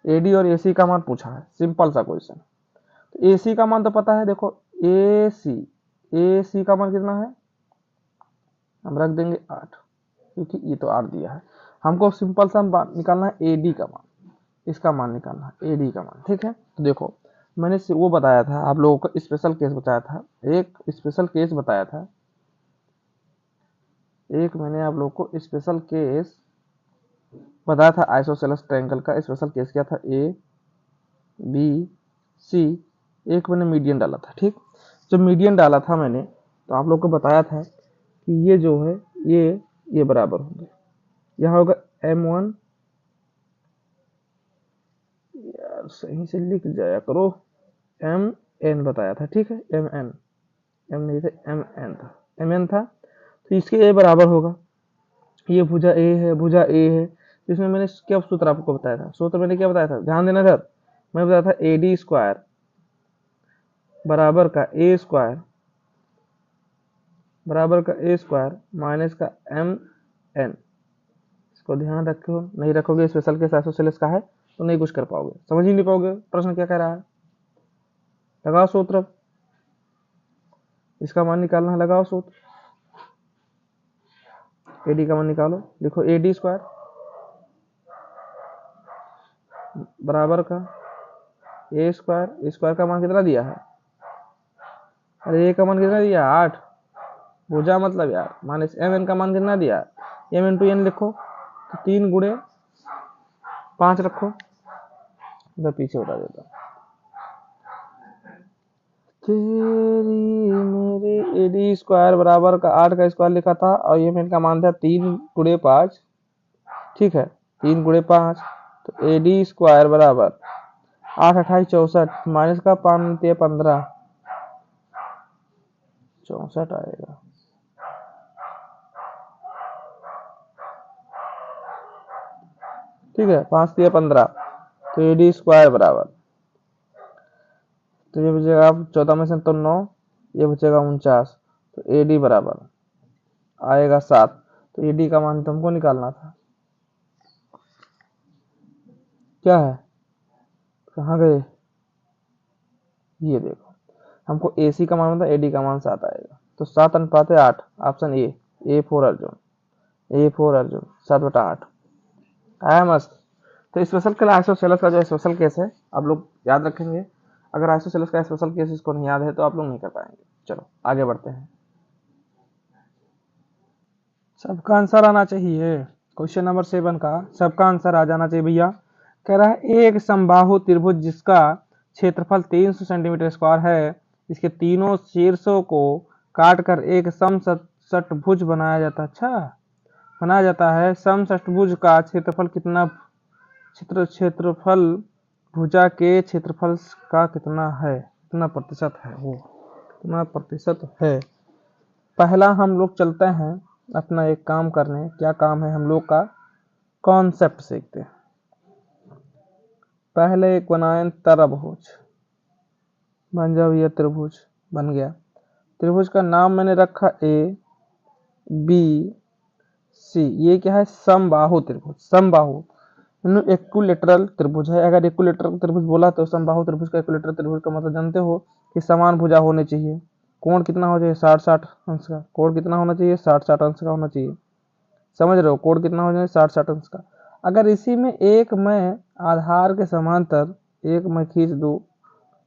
AD और AC का मान पूछा है सिंपल सा क्वेश्चन। तो AC का मान तो पता है देखो AC का मान कितना है हम रख देंगे 8 क्योंकि ये तो 8 दिया है। हमको सिंपल सा निकालना है AD का मान इसका मान निकालना है AD का मान ठीक है। तो देखो मैंने वो बताया था आप लोगों को स्पेशल केस बताया था एक स्पेशल केस बताया था मैंने आप लोगों को स्पेशल केस बताया था आइसोसेलेस ट्रायंगल का स्पेशल केस क्या था ABC एक मैंने मीडियन डाला था ठीक। जब मीडियन डाला था मैंने तो आप लोग को बताया था कि ये जो है ये बराबर होंगे यहाँ होगा M1 यार सही से लिख जाया करो MN बताया था ठीक है MN M नहीं था MN था तो इसके A बराबर होगा ये भुजा A है तो इसमें मैंने क्या सूत्र आपको बताया था सूत्र मैंने क्या बताया था ध्यान देना था मैं बताया था AD स्क्वायर बराबर का A स्क्वायर माइनस का MN। इसको ध्यान रखो, नहीं रखोगे स्पेशल केस आइसोसेलेस का है तो नहीं कुछ कर पाओगे, समझ ही नहीं पाओगे प्रश्न क्या कह रहा है। लगाओ सूत्र, इसका मान निकालना है, लगाओ सूत्र, AD का मान निकालो। लिखो AD स्क्वायर बराबर का A स्क्वायर का मान कितना दिया है, अरे A का मान कितना दिया, 8 भुजा मतलब यार, माइनस MN का मान कितना दिया, M इंटू N लिखो, तो 3 गुणे 5 रखो, इधर पीछे उठा देता हूँ। तेरी मेरी AD स्क्वायर बराबर का 8 का स्क्वायर लिखा था और MN का मान था 3 गुणे 5, ठीक है, 3 गुणे 5, तो AD स्क्वायर बराबर 8 28 64 माइनस का 5 15 64 आएगा। ठीक है, 5 15, तो AD स्क्वायर बराबर, तो ये बचेगा 14 में से तो 9, ये बचेगा 49, तो AD बराबर आएगा 7। तो AD का मान तुमको निकालना था, क्या है, कहाँ गए, ये देखो, हमको AC का मान था, AD का मान 7 आएगा, तो 7 अनुपात 8, ऑप्शन A फॉर अर्जुन 7/8 आया मस्त। तो स्पेशल केस आइसोसेलेस का जो स्पेशल केस है आप लोग याद रखेंगे, अगर आइसोसेलेस का स्पेशल केस इसको नहीं याद है तो आप लोग नहीं कर पाएंगे। चलो आगे बढ़ते हैं, सबका आंसर आना चाहिए, क्वेश्चन नंबर 7 का सबका आंसर आ जाना चाहिए भैया। कह रहा है एक समबाहु त्रिभुज जिसका क्षेत्रफल 300 सेंटीमीटर स्क्वायर है, इसके तीनों शीर्षों को काटकर एक समषटभुज बनाया जाता है। समषटभुज का क्षेत्रफल कितना, क्षेत्रफल भुजा के क्षेत्रफल का कितना है, कितना प्रतिशत है, वो कितना प्रतिशत है। पहला हम लोग चलते हैं अपना एक काम करने, क्या काम है हम लोग का, कॉन्सेप्ट सीखते हैं। पहले एक बनाए तरभुज, बन जाओ, ये त्रिभुज बन गया। त्रिभुज का नाम मैंने रखा ABC। ये क्या है, समबाहु त्रिभुज, समबाहु इक्विलेटरल त्रिभुज है। अगर इक्विलेटरल त्रिभुज बोला तो समबाहु त्रिभुज का इक्विलेटरल त्रिभुज का मतलब जानते हो कि समान भुजा होनी चाहिए, कोण कितना हो चाहिए 60-60 अंश का, कोण कितना होना चाहिए 60-60 अंश का होना चाहिए, समझ रहे हो, कोण कितना हो जाए 60-60 अंश का। अगर इसी में एक मैं आधार के समांतर एक मैं खींच दूं,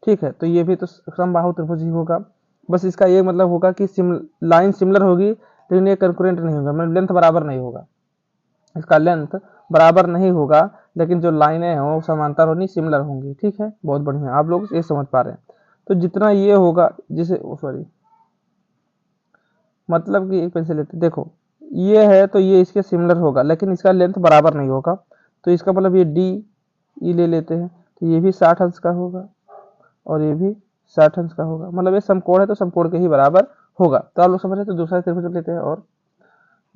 ठीक है, तो ये भी तो समबाहु त्रिभुज ही होगा। बस इसका ये मतलब होगा कि लाइन सिमिलर होगी लेकिन ये कंकरेंट नहीं होगा, मतलब लेंथ बराबर नहीं होगा, इसका लेंथ बराबर नहीं होगा, लेकिन जो लाइनें हैं वो समांतर होनी, सिमिलर होंगी। ठीक है, बहुत बढ़िया, आप लोग ये समझ पा रहे हैं। तो जितना ये होगा, जिसे सॉरी मतलब कि एक पेंसिल लेते, देखो ये है तो ये इसके सिमिलर होगा लेकिन इसका लेंथ बराबर नहीं होगा, तो इसका मतलब ये डी ई ले लेते हैं, तो ये भी 60 अंश का होगा और ये भी 60 अंश का होगा, मतलब ये समकोण है तो समकोण के ही बराबर होगा। तो आप लोग समझ रहे, तो दूसरा त्रिभुज लेते हैं और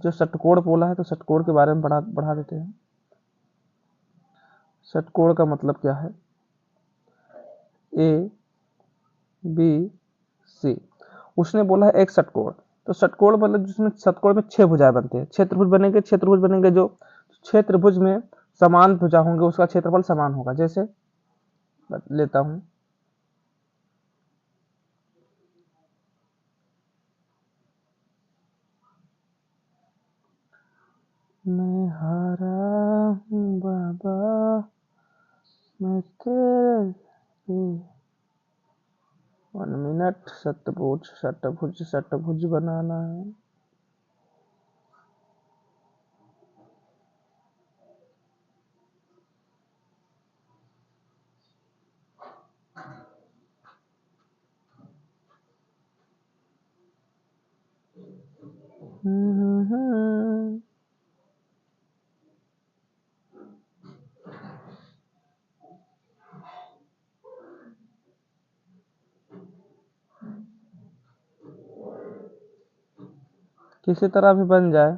जो षटकोण बोला है तो षटकोण के बारे में बढ़ा देते हैं। षटकोण का मतलब क्या है, ABC, उसने बोला है एक षटकोण, तो षटकोण मतलब जिसमें षटकोण में 6 भुजाएं बनते हैं, क्षेत्रभुज बनेंगे जो क्षेत्रभुज में समान भुजा होंगे उसका क्षेत्रफल समान होगा। जैसे लेता हूं, मैं हारा हूं बाबा, मैं तेरे 1 मिनट, षटभुज बनाना है। किसी तरह भी बन जाए,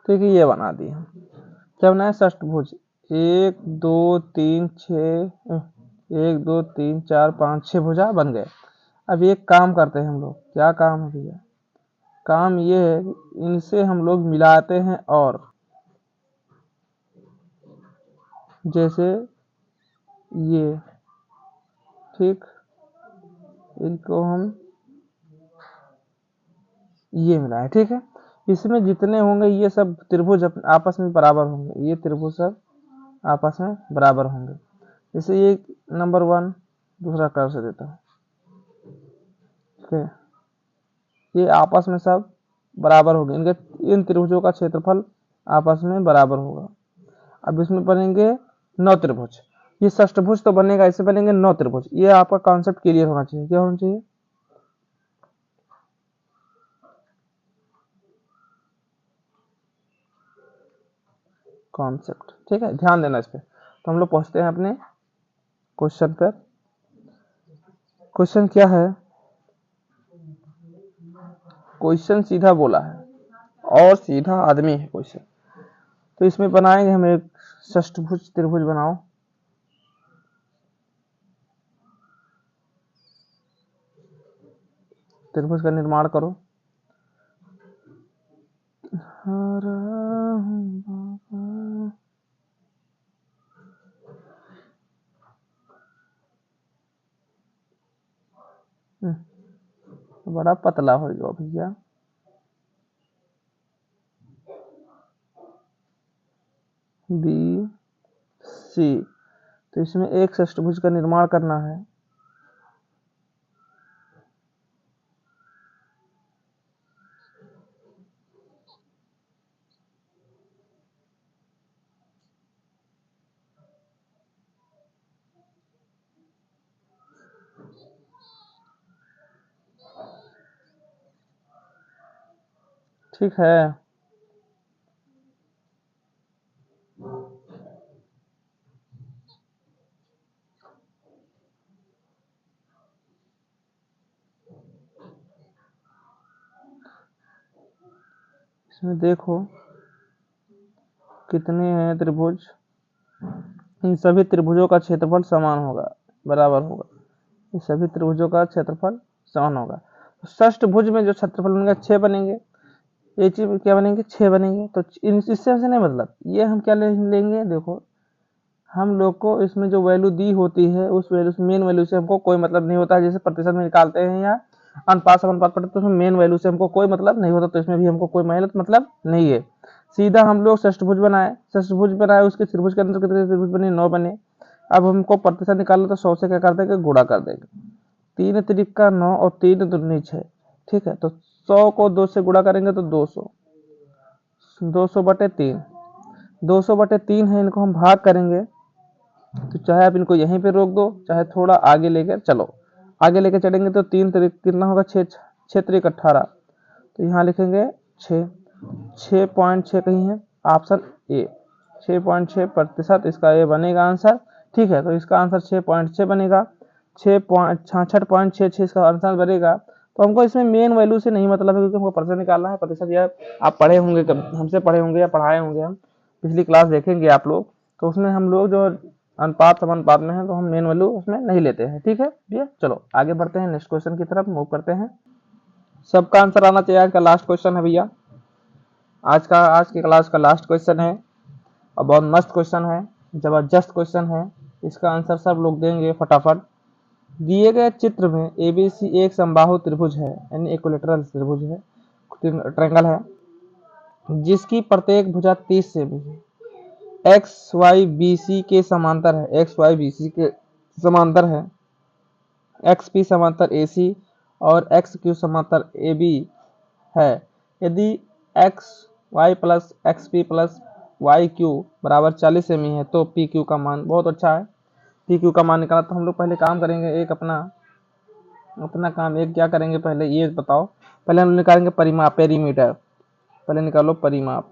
ठीक है, ये बना दिए हम। क्या बनाया? षष्ठभुज। 1 2 3 6 1 2 3 4 5 6 भुजा बन गए। अब एक काम करते हैं हम लोग। क्या काम है भैया? काम ये है कि इनसे हम लोग मिलाते हैं, और जैसे ये, ठीक, इनको हम ये मिलाएं। ठीक है, इसमें जितने होंगे ये सब त्रिभुज आपस में बराबर होंगे। ये त्रिभुज सब आपस में बराबर होंगे। जैसे ये नंबर 1 दूसरा कर्व से देता हूँ। ठीक है, ये आपस में सब बराबर होंगे। इनके इन त्रिभुजों का क्षेत्रफल आपस में बराबर होगा। अब इसमें बनेंगे 9 त्रिभुज। ये षष्ठभुज तो बनेगा, इससे बनेंगे 9 त्रिभुज। ये आपका कॉन्सेप्ट क्लियर होना चाहिए। क्या होना चाहिए? कॉन्सेप्ट। ठीक है, ध्यान देना इस पे। तो हम लोग पहुंचते हैं अपने क्वेश्चन पर। क्वेश्चन क्या है? क्वेश्चन सीधा बोला है और सीधा आदमी है क्वेश्चन। तो इसमें बनाएंगे हम एक षष्ठभुज त्रिभुज। बनाओ। त्रिभुज का निर्माण करो। बड़ा पतला हो गया भैया। B C. तो इसमें एक षष्ठभुज का निर्माण करना है। ठीक है, इसमें देखो कितने हैं त्रिभुज। इन सभी त्रिभुजों का क्षेत्रफल समान होगा, बराबर होगा। इन सभी त्रिभुजों का क्षेत्रफल समान होगा। षष्ठभुज में जो क्षेत्रफल बनेगा 6 बनेंगे। ये चीज में क्या बनेंगे? 6 बनेंगे। तो इससे से नहीं, मतलब ये हम क्या लेंगे? देखो, हम लोग को इसमें जो वैल्यू दी होती है उस वैल्यू से, मेन वैल्यू से हमको कोई मतलब नहीं होता है। जैसे प्रतिशत में निकालते हैं या अनुपात समानुपात पढ़ते, तो उसमें मेन वैल्यू से हमको कोई मतलब नहीं होता। तो इसमें भी हमको कोई मेहनत मतलब नहीं है। सीधा हम लोग षष्ठभुज बनाए, उसके त्रिभुज के अंदर कितने त्रिभुज बने? 9 बने। अब हमको प्रतिशत निकालना, तो 100 से क्या कर देंगे? गुणा कर देंगे। 3 त्रिका 9 और 3 दूनी 6। ठीक है, तो 100 को 2 से गुणा करेंगे तो 200। 200/3। 200/3 है, इनको हम भाग करेंगे। तो चाहे आप इनको यहीं पे रोक दो, चाहे थोड़ा आगे लेकर चलो। आगे लेकर चलेंगे तो 3 कितना होगा? 6 6 18। तो यहाँ लिखेंगे 6। 6.6 कहीं है? ऑप्शन ए 6.6% इसका ये बनेगा आंसर। ठीक है, तो इसका आंसर 6.6 बनेगा। 66.66 इसका आंसर बनेगा। तो हमको इसमें मेन वैल्यू से नहीं मतलब है, क्योंकि हमको प्रतिशत निकालना है। प्रतिशत यह आप पढ़े होंगे, हमसे पढ़े होंगे या पढ़ाए होंगे, हम पिछली क्लास देखेंगे आप लोग। तो उसमें हम लोग जो अनुपात समानुपात में है, तो हम मेन वैल्यू उसमें नहीं लेते हैं। ठीक है भैया, चलो आगे बढ़ते हैं, नेक्स्ट क्वेश्चन की तरफ मूव करते हैं। सबका आंसर आना चाहिए। आज का लास्ट क्वेश्चन है भैया, आज की क्लास का लास्ट क्वेश्चन है, और बहुत मस्त क्वेश्चन है, जबरदस्त क्वेश्चन है। इसका आंसर सब लोग देंगे फटाफट। दिए गए चित्र में एबीसी एक समबाहु त्रिभुज है, यानी इक्विलेटरल त्रिभुज है, ट्रायंगल है, जिसकी प्रत्येक भुजा 30 सेमी है। एक्स वाई बी सी के समांतर है। एक्स वाई बी सी के समांतर है। एक्स पी समांतर ए सी और एक्स क्यू समांतर ए बी है। यदि X Y plus X P plus Y Q बराबर 40 सेमी है, तो पी क्यू का मान, बहुत अच्छा है, पी क्यू का मान निकाला। तो हम लोग पहले काम करेंगे, एक अपना काम एक क्या करेंगे, पहले ये बताओ। पहले हम निकालेंगे परिमाप, पेरीमीटर। पहले निकालो परिमाप।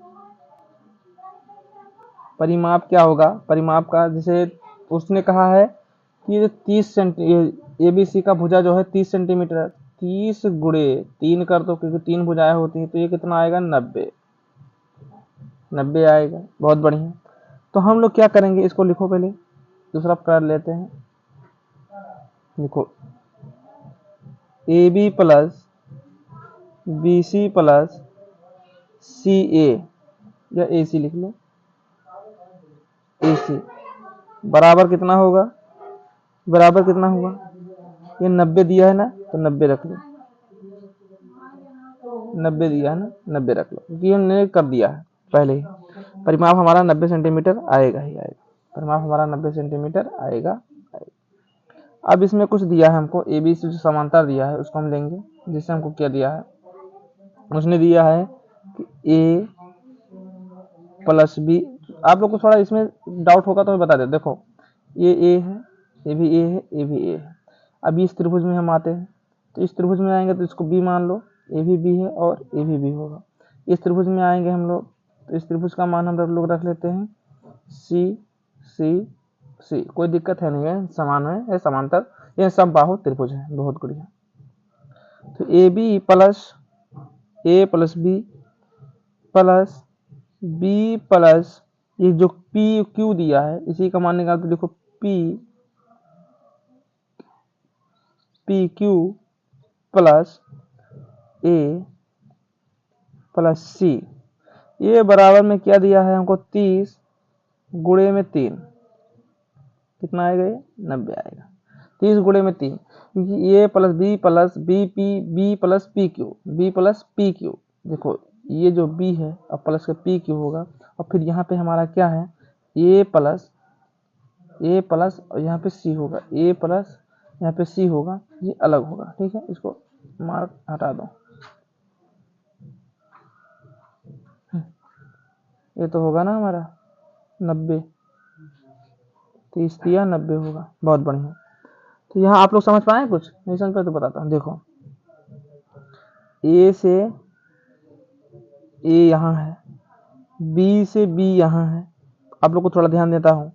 परिमाप क्या होगा? परिमाप का, जैसे उसने कहा है कि 30 सेंटी एबीसी का भुजा जो है 30 सेंटीमीटर, 30 गुणे 3 कर दो, क्योंकि 3 भुजाएं होती हैं, तो ये कितना आएगा? 90। 90 आएगा। बहुत बढ़िया। तो हम लोग क्या करेंगे, इसको लिखो पहले, दूसरा कर लेते हैं। लिखो AB plus BC plus CA, या AC लिख लो, AC बराबर कितना होगा, बराबर कितना होगा, ये 90 दिया है ना, तो 90 रख लो, 90 दिया है ना, 90 रख लो, क्योंकि हमने कर दिया है पहले ही। परिमाप हमारा 90 सेंटीमीटर आएगा ही आएगा, परिमाप हमारा 90 सेंटीमीटर आएगा। अब इसमें कुछ दिया है हमको, ए बी से जो समांतर दिया है उसको हम लेंगे। जिससे हमको क्या दिया है, उसने दिया है कि ए प्लस बी। आप लोग को थोड़ा इसमें डाउट होगा तो मैं बता देता। देखो ये ए है, ये भी ए है, ये भी ए है। अभी इस त्रिभुज में हम आते हैं, तो इस त्रिभुज में आएंगे तो इसको बी मान लो, ए भी बी है और ए भी बी होगा। इस त्रिभुज में आएंगे हम लोग, तो इस त्रिभुज का मान हम लोग रख लेते हैं सी सी सी। कोई दिक्कत है नहीं है, समान है समांतर, यह सब बाहु त्रिभुज है। बहुत बढ़िया। तो A B plus A plus B plus B plus ये जो पी क्यू दिया है इसी का मान निकाल, तो देखो P P Q plus A plus सी, ये बराबर में क्या दिया है हमको, 30 गुणे में 3, कितना आएगा ये, 90 आएगा। 30 गुणे में 3, क्योंकि a plus B plus P q. देखो ये जो बी है और प्लस का पी क्यू होगा, और फिर यहाँ पे हमारा क्या है, ए प्लस और यहाँ पे सी होगा, ए प्लस यहाँ पे सी होगा, ये अलग होगा। ठीक है, इसको मार्क हटा दो। ये तो होगा ना हमारा 90, 30 दिया 90 होगा। बहुत बढ़िया। तो यहाँ आप लोग समझ पाए कुछ, नहीं समझ पाए तो बताता हूँ। देखो ए से ए यहाँ है, बी से बी यहाँ है, आप लोग को थोड़ा ध्यान देता हूँ।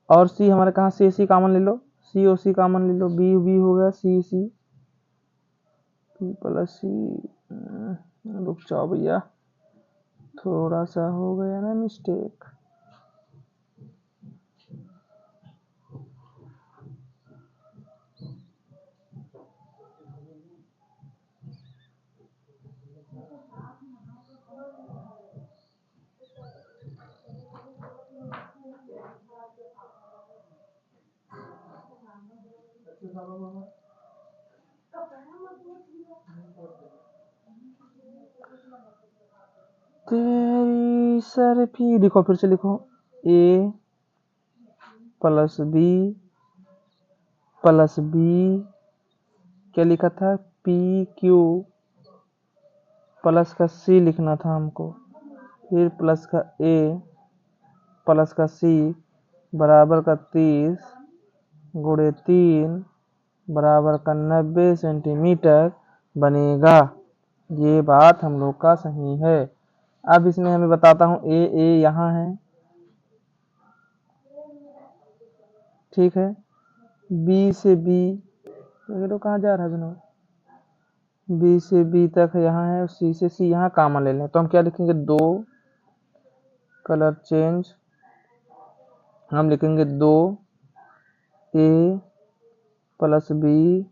और सी हमारे कहाँ से, सी कॉमन ले लो, सी और सी कॉमन ले लो, बी बी हो गया, सी सी बी प्लस सी। रुक जाओ भैया, थोड़ा सा हो गया ना मिस्टेक। तेरी सर भी लिखो, फिर से लिखो, ए प्लस बी क्या लिखा था, पी क्यू प्लस का सी लिखना था हमको, फिर प्लस का ए प्लस का सी बराबर का 30 गुणे 3 बराबर का 90 सेंटीमीटर बनेगा। ये बात हम लोग का सही है। अब इसमें हमें बताता हूँ, ए यहाँ है, ठीक है, बी से बी, तो कहाँ जा रहा है दोनों, बी से बी तक यहाँ है, सी से सी यहाँ कॉमन ले लें, तो हम क्या लिखेंगे, 2 कलर चेंज, हम लिखेंगे 2 ए प्लस बी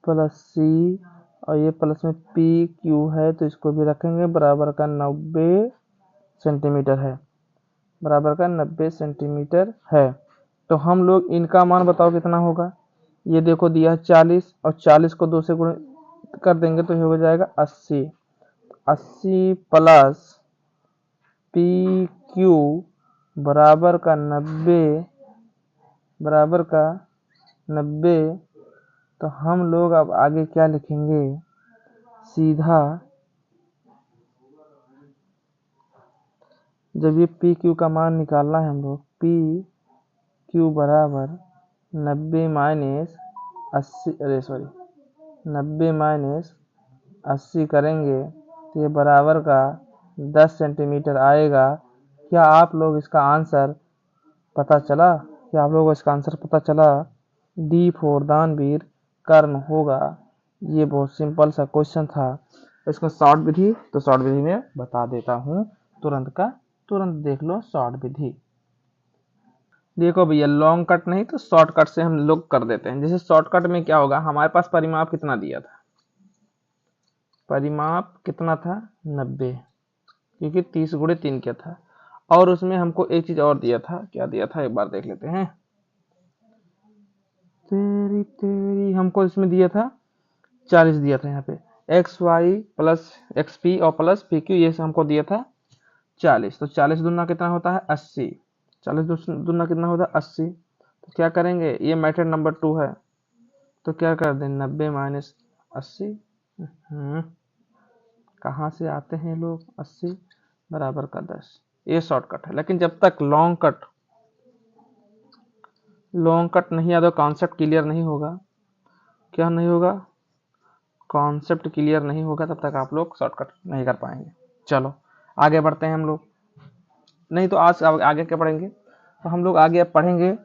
प्लस सी, और ये प्लस में पी क्यू है तो इसको भी रखेंगे, बराबर का 90 सेंटीमीटर है, बराबर का 90 सेंटीमीटर है। तो हम लोग इनका मान बताओ कितना होगा। ये देखो दिया है 40, और 40 को 2 से गुणा कर देंगे तो ये हो जाएगा 80। 80 प्लस पी क्यू बराबर का 90, तो हम लोग अब आगे क्या लिखेंगे, सीधा जब ये पी क्यू का मान निकालना है हम लोग, पी क्यू बराबर 90 माइनस 80, 90 माइनस 80 करेंगे तो ये बराबर का 10 सेंटीमीटर आएगा। क्या आप लोग इसका आंसर पता चला, क्या आप लोगों को इसका आंसर पता चला, डी फॉर दानवीर कर्ण होगा। ये बहुत सिंपल सा क्वेश्चन था। इसको शॉर्ट विधि, तो शॉर्ट विधि में बता देता हूँ तुरंत का तुरंत देख लो शॉर्ट विधि। देखो भैया, लॉन्ग कट नहीं तो शॉर्टकट से हम लोग कर देते हैं। जैसे शॉर्टकट में क्या होगा, हमारे पास परिमाप कितना दिया था, परिमाप कितना था 90, क्योंकि 30 गुणे 3 क्या था, और उसमें हमको एक चीज और दिया था। क्या दिया था एक बार देख लेते हैं। तेरी तेरी हमको इसमें दिया था 40 दिया था। यहाँ पे X Y plus X P और प्लस पी क्यू, ये हमको दिया था 40। तो 40 दूना कितना होता है 80, 40 दूना कितना होता है 80। तो क्या करेंगे, ये मेथड नंबर 2 है, तो क्या कर दें 90 माइनस 80। कहाँ से आते हैं लोग, 80 बराबर का 10। ये शॉर्टकट है। लेकिन जब तक लॉन्ग कट नहीं आता, कॉन्सेप्ट क्लियर नहीं होगा। क्या नहीं होगा, कॉन्सेप्ट क्लियर नहीं होगा, तब तक आप लोग शॉर्टकट नहीं कर पाएंगे। चलो आगे बढ़ते हैं हम लोग। नहीं तो आज आगे क्या पढ़ेंगे, तो हम लोग आगे अब पढ़ेंगे,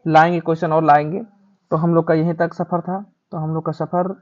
लाएंगे क्वेश्चन और लाएंगे। तो हम लोग का यहीं तक सफर था। तो हम लोग का सफर